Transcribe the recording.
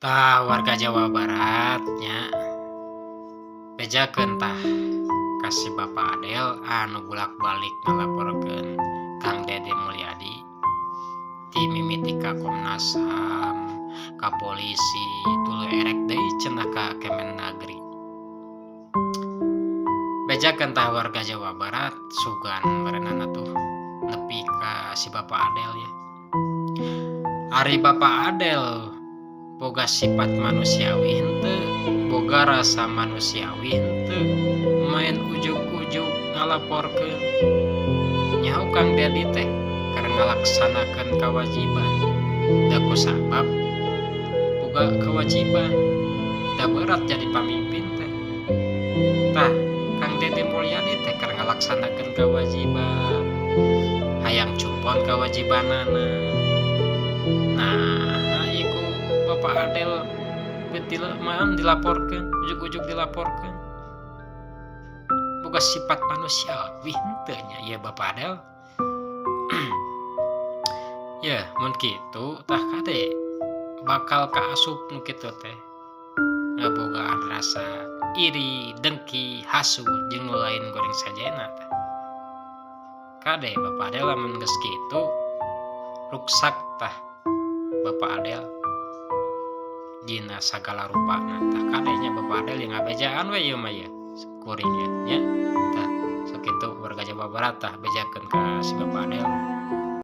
Tah warga Jawa Baratnya bejakeun tah kasih Bapak Adel anu bolak-balik ngalaporkeun Kang Dede Mulyadi ti mimiti ka Komnas HAM, ka polisi, tuluy erek deui cenah ka Kemendagri. Bejakeun tah warga Jawa Barat sugan berenana tuh nepi ka si Bapak Adel ya. Ari Bapak Adel boga sifat manusiawi henteu, boga rasa manusiawi henteu, main ujug-ujug ngalaporkeun. Nyaho Kang Dedi teh keur ngalaksanakeun kawajiban. Da kusabab boga kewajiban, da berat jadi pamimpin teh. Tah Kang Dedi Mulyadi teh keur ngalaksanakeun kewajiban. Hayang cumpon kewajibanana. Nah, iku Bapak Adel betil maam dilaporkeun, ujug-ujug dilaporkeun. Boga sifat manusiawi henteu nya ieu Bapak Adel. Ya, mun kitu tah kade bakal kaasup nu kitu teh. Ngabogaan rasa iri, dengki, hasud jeung nu lain goreng sajena teh. Kade Bapak Adel lamun geus kitu ruksak tah Bapak Adel dina sagala rupana. Tah kadenya Bapak Adel yang ngabejaan we ieu mah ya kuring nya. Tah sakitu warga Jawa Barat tah bejakeun ka si Bapak Adel.